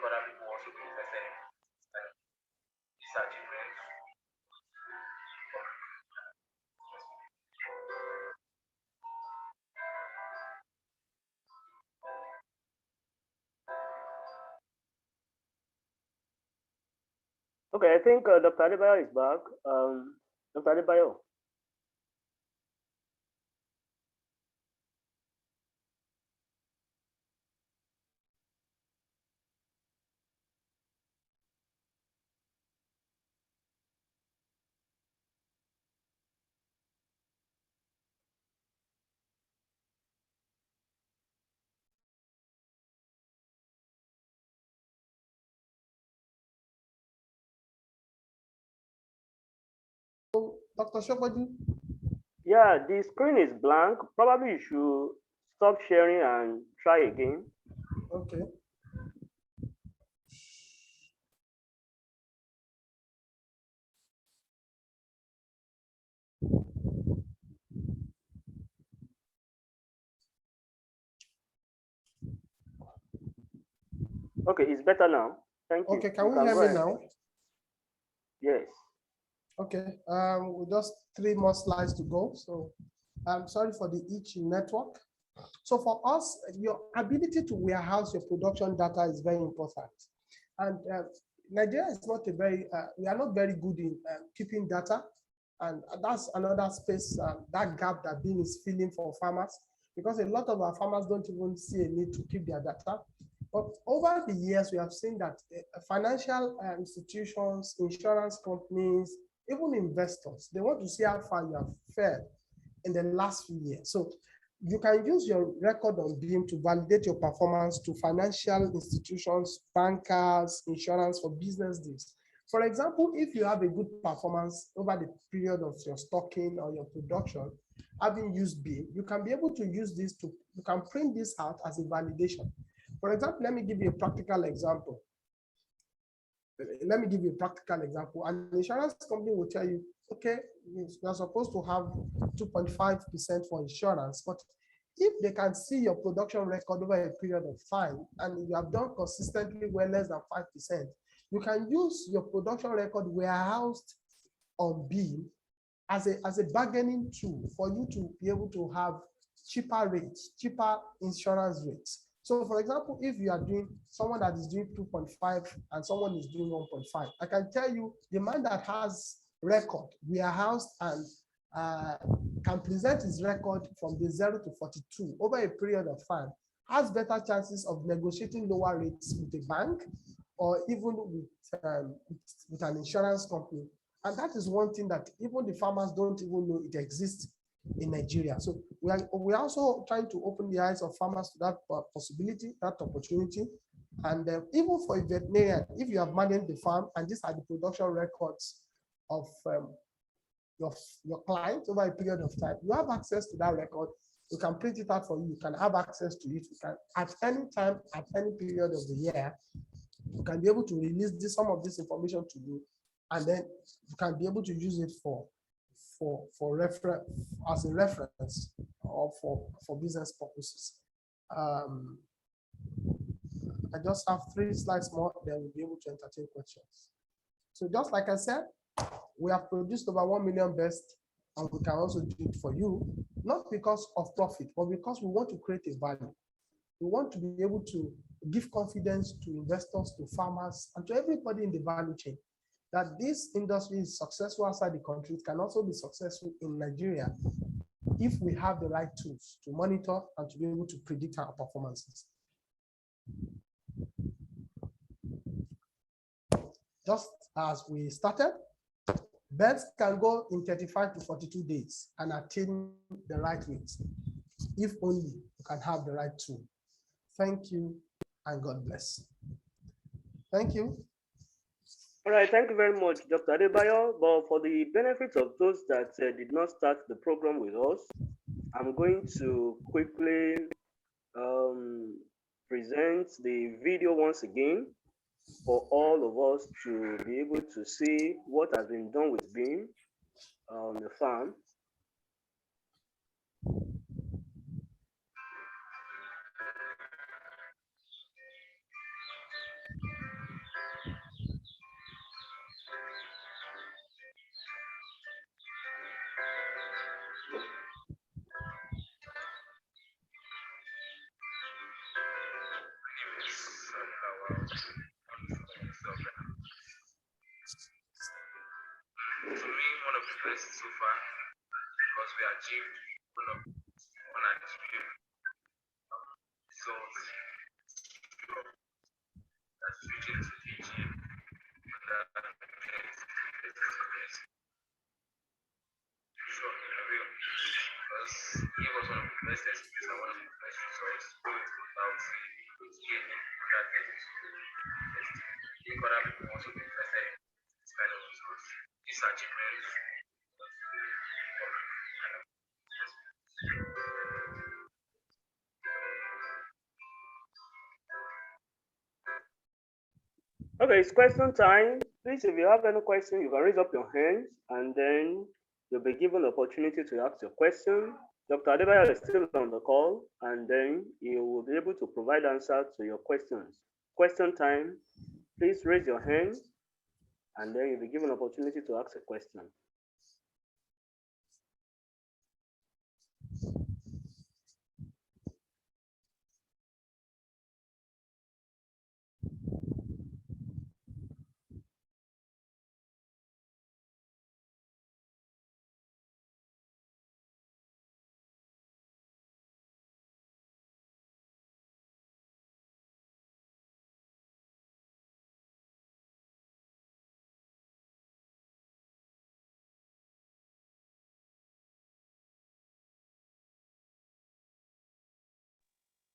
other people also be interested in these achievements. Okay, I think Dr. Adebayo is back. Dr. Adebayo. Dr. Shokoji? Yeah, the screen is blank. Probably you should stop sharing and try again. Okay. Okay, it's better now. Thank you. Okay, can You we can hear go me ahead. now? Yes. Okay, with just 3 more slides to go. So I'm sorry for the itchy network. So for us, your ability to warehouse your production data is very important. And Nigeria is not a very, we are not very good in keeping data. And that's another space, that gap that BIM is filling for farmers, because a lot of our farmers don't even see a need to keep their data. But over the years, we have seen that financial institutions, insurance companies, even investors, they want to see how far you have fared in the last few years. So you can use your record on BIM to validate your performance to financial institutions, bankers, insurance for business deals. For example, if you have a good performance over the period of your stocking or your production, having used BIM, you can be able to use this to, you can print this out as a validation. For example, let me give you a practical example. Let me give you a practical example. An insurance company will tell you, okay, you're supposed to have 2.5% for insurance, but if they can see your production record over a period of time and you have done consistently well less than 5%, you can use your production record warehoused on BIM as a bargaining tool for you to be able to have cheaper rates, cheaper insurance rates. So for example, if you are doing someone that is doing 2.5 and someone is doing 1.5, I can tell you the man that has record, warehoused and can present his record from the 0 to 42 over a period of time has better chances of negotiating lower rates with a bank or even with an insurance company. And that is one thing that even the farmers don't even know it exists in Nigeria. So we are also trying to open the eyes of farmers to that possibility, that opportunity. And even for a veterinarian, if you have managed the farm and these are the production records of your client over a period of time, you have access to that record. You can print it out for you. You can have access to it. You can, at any time, at any period of the year, you can be able to release some of this information to you, and then you can be able to use it for reference, as a reference, or for business purposes. I just have 3 slides more, then we'll be able to entertain questions. So just like I said, we have produced over 1 million best, and we can also do it for you, not because of profit, but because we want to create a value. We want to be able to give confidence to investors, to farmers, and to everybody in the value chain that this industry is successful outside the country. It can also be successful in Nigeria if we have the right tools to monitor and to be able to predict our performances. Just as we started, birds can go in 35 to 42 days and attain the right weight, if only you can have the right tool. Thank you, and God bless. Thank you. All right, thank you very much, Dr. Adebayo. But for the benefit of those that did not start the program with us, I'm going to quickly present the video once again for all of us to be able to see what has been done with BIM on the farm. To me, one of the best so far because we achieved unachieved results. That switching to teaching that sure, because it was one of the best experiences and one of the best results without gaining that I think other people also be interested in this kind of results. This achievement Okay, it's question time. Please, if you have any question, you can raise up your hands and then you'll be given the opportunity to ask your question. Dr. Adebayo is still on the call and then he will be able to provide answers to your questions. Question time. Please raise your hands and then you'll be given an opportunity to ask a question.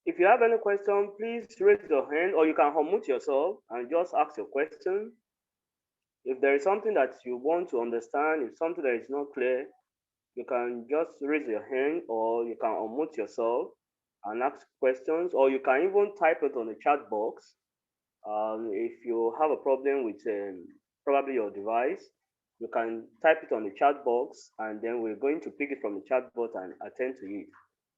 If you have any question, please raise your hand or you can unmute yourself and just ask your question. If there is something that you want to understand, if something that is not clear, you can just raise your hand or you can unmute yourself and ask questions, or you can even type it on the chat box. If you have a problem with probably your device, you can type it on the chat box and then we're going to pick it from the chat box and attend to it.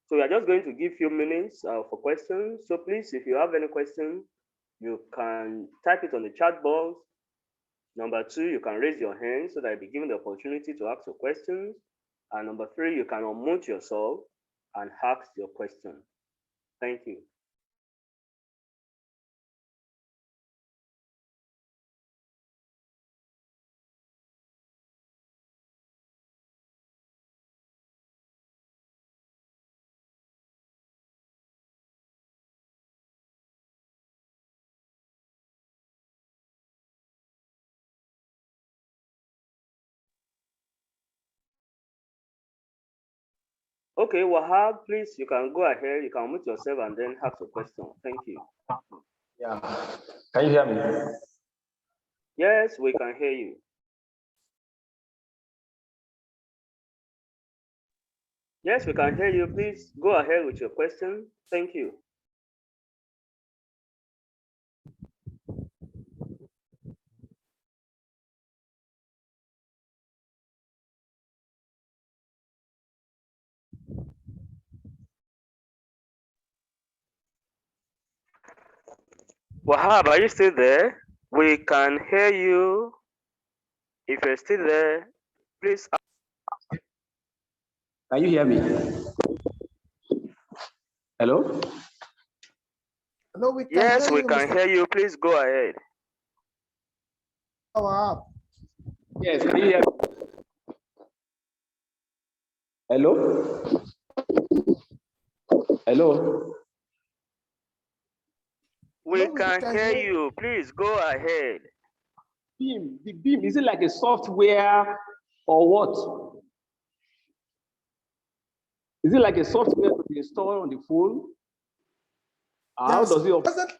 So we are just going to give few minutes for questions. So please, if you have any question, you can type it on the chat box. Number two, you can raise your hand so that you'll be given the opportunity to ask your questions. And number three, you can unmute yourself and ask your question. Thank you. Okay, Wahab, please, you can go ahead. You can unmute yourself and then ask your question. Thank you. Yeah. Can you hear me? Yes, we can hear you. Yes, we can hear you. Please go ahead with your question. Thank you. Wahab, are you still there? We can hear you. If you're still there, please. Can you hear me? Hello? No, we can Yes, hear we you, can Mr. hear you. Please go ahead. Wahab. Yes, can you hear me? Hello? Hello? We No, can hear you. Please go ahead. BBIM, the BBIM, is it like a software or what? Is it like a software to be installed on the phone? How does it operate?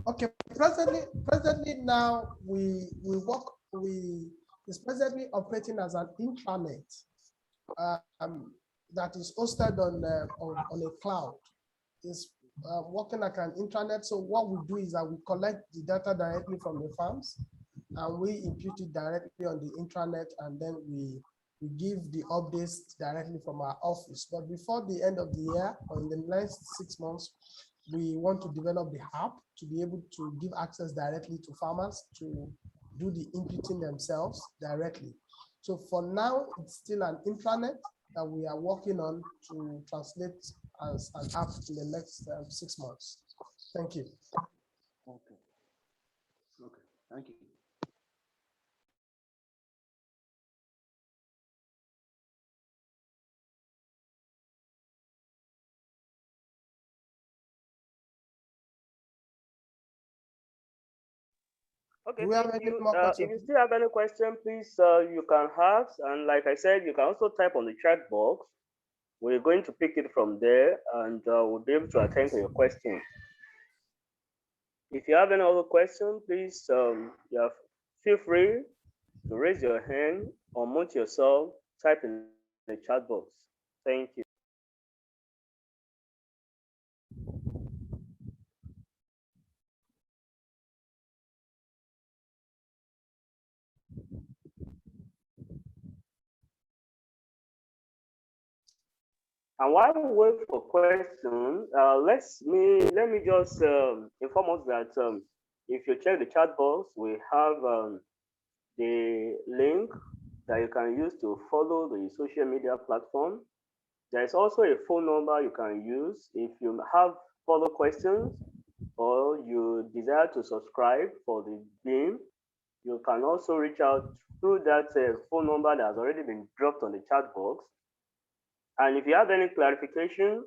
Okay, presently now it's presently operating as an intranet that is hosted on a cloud. It's working like an intranet. So what we do is that we collect the data directly from the farms and we impute it directly on the intranet, and then we give the updates directly from our office. But before the end of the year or in the next 6 months, we want to develop the app to be able to give access directly to farmers to do the inputting themselves directly. So for now, it's still an intranet that we are working on to translate as an app in the next 6 months. Thank you. Okay. Thank you. Okay, Do we have thank any you. more If questions? you still have any question, please you can ask. And like I said, you can also type on the chat box. We're going to pick it from there, and we'll be able to attend to your question. If you have any other question, please feel free to raise your hand or mute yourself. Type in the chat box. Thank you. And while we wait for questions, let me just inform us that if you check the chat box, we have the link that you can use to follow the social media platform. There is also a phone number you can use if you have further questions or you desire to subscribe for the BIM. You can also reach out through that phone number that has already been dropped on the chat box. And if you have any clarification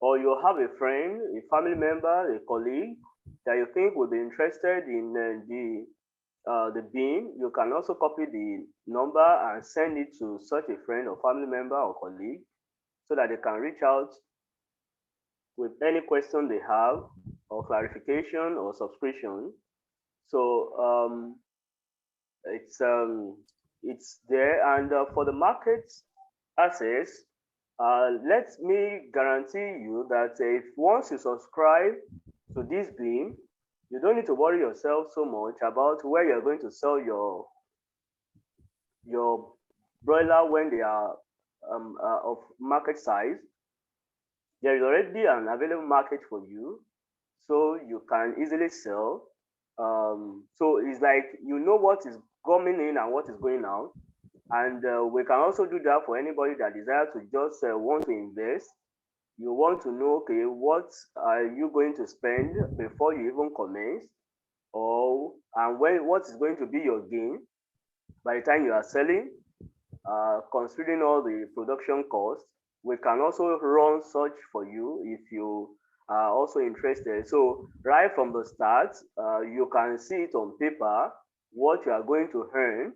or you have a friend, a family member, a colleague that you think would be interested in the BIM, you can also copy the number and send it to such a friend or family member or colleague so that they can reach out with any question they have or clarification or subscription. So it's there, and for the market access, let me guarantee you that if once you subscribe to this BIM, you don't need to worry yourself so much about where you're going to sell your broiler when they are of market size. There is already an available market for you, so you can easily sell. So it's like you know what is coming in and what is going out, and we can also do that for anybody that desires to just want to invest. You want to know, okay, what are you going to spend before you even commence, or and when what is going to be your gain by the time you are selling, considering all the production costs. We can also run such for you if you are also interested. So right from the start, you can see it on paper what you are going to earn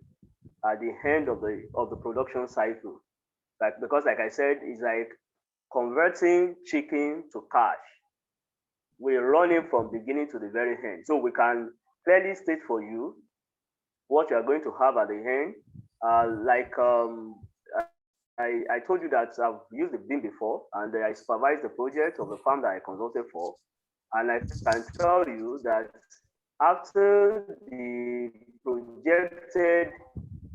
at the end of the production cycle. Like because like I said, it's like converting chicken to cash. We run it from beginning to the very end. So we can clearly state for you what you are going to have at the end. I told you that I've used the BIM before and I supervised the project of the farm that I consulted for. And I can tell you that after the projected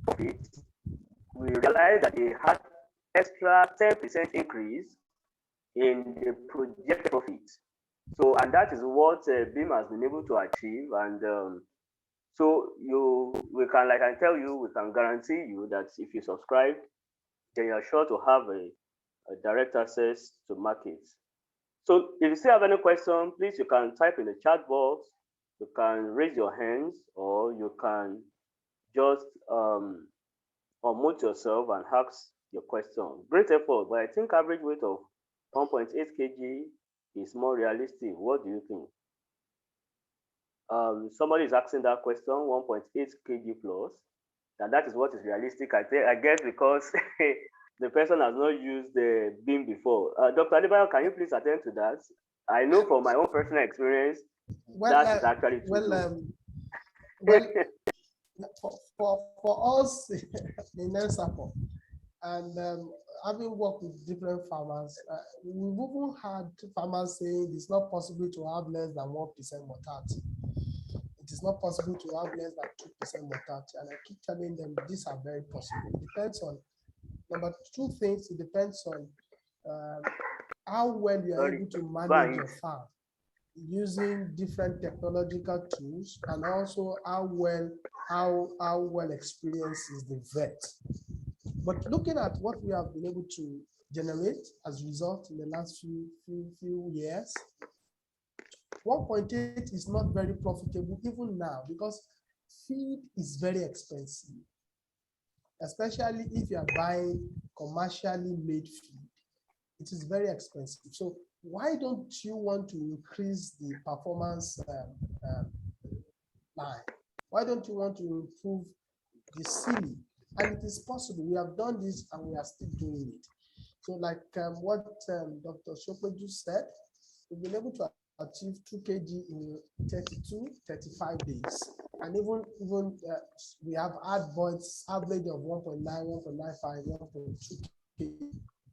profit, we realized that they had extra 10% increase in the projected profit. So, and that is what BIM has been able to achieve. And so we can, like I tell you, we can guarantee you that if you subscribe, then you're sure to have a direct access to markets. So if you still have any question, please you can type in the chat box, you can raise your hands, or you can just unmute yourself and ask your question. Great effort, but I think average weight of 1.8 kg is more realistic. What do you think? Somebody is asking that question, 1.8 kg plus, and that is what is realistic. I guess because the person has not used the BIM before. Dr. Adebayo, can you please attend to that? I know from my own personal experience, that is actually too low. Well, for us in El Sapo, and having worked with different farmers, we've even had farmers saying it's not possible to have less than 1% mortality. It is not possible to have less than 2% mortality. And I keep telling them these are very possible. It depends on, number two things, it depends on how well you are able to manage your farm using different technological tools, and also how well experienced is the vet. But looking at what we have been able to generate as a result in the last few years, 1.8 is not very profitable even now, because feed is very expensive, especially if you are buying commercially made feed. It is very expensive. So why don't you want to increase the performance line? Why don't you want to improve the ceiling? And it is possible. We have done this and we are still doing it. So like what Dr. Shopeju said, we've been able to achieve 2 kg in 32, 35 days. And even we have had birds average of 1.9, 1.95, 1.2 kg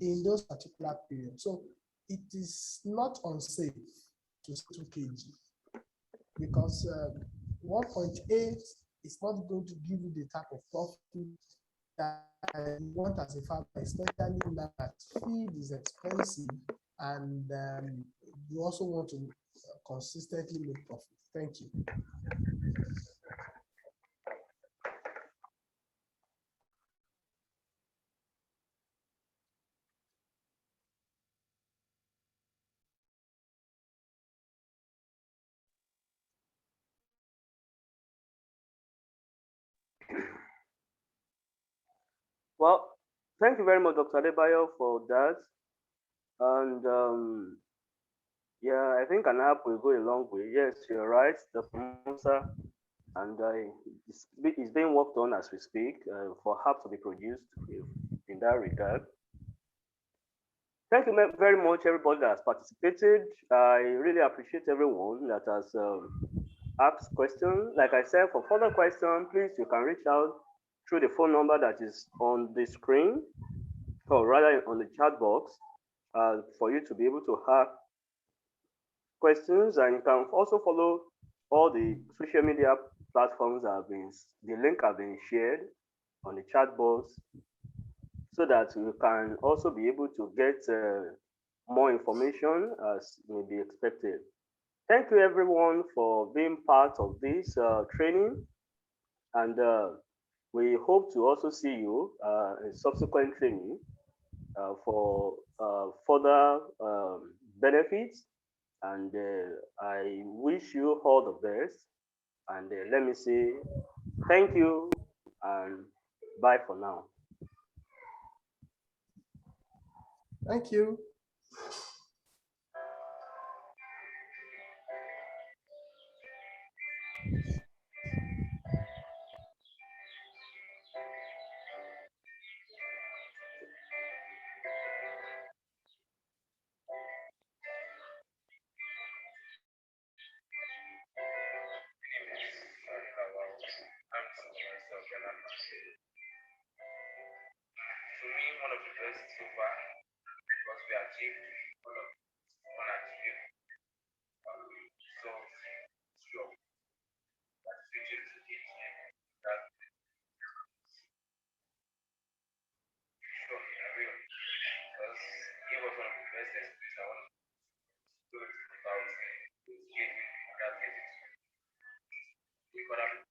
in those particular periods. So it is not unsafe to 2 kg because 1.8 is not going to give you the type of profit that you want as a farmer, especially now that feed is expensive and you also want to consistently make profit. Thank you. Well, thank you very much, Dr. Adebayo, for that. And yeah, I think an app will go a long way. Yes, you're right, Dr. Musa. And it's being worked on as we speak for app to be produced in that regard. Thank you very much, everybody that has participated. I really appreciate everyone that has asked questions. Like I said, for further questions, please, you can reach out through the phone number that is on the screen, or rather on the chat box, for you to be able to have questions. And you can also follow all the social media platforms that have been, the link have been shared on the chat box, so that you can also be able to get more information as may be expected. Thank you everyone for being part of this training, and we hope to also see you in subsequent training for further benefits. And I wish you all the best. And let me say thank you and bye for now. Thank you. To me, one of the best so far because we achieved one of unachieved. So sure that switching to KTM that sure I will because it was one of the best experiences I want to do about getting that getting to we could have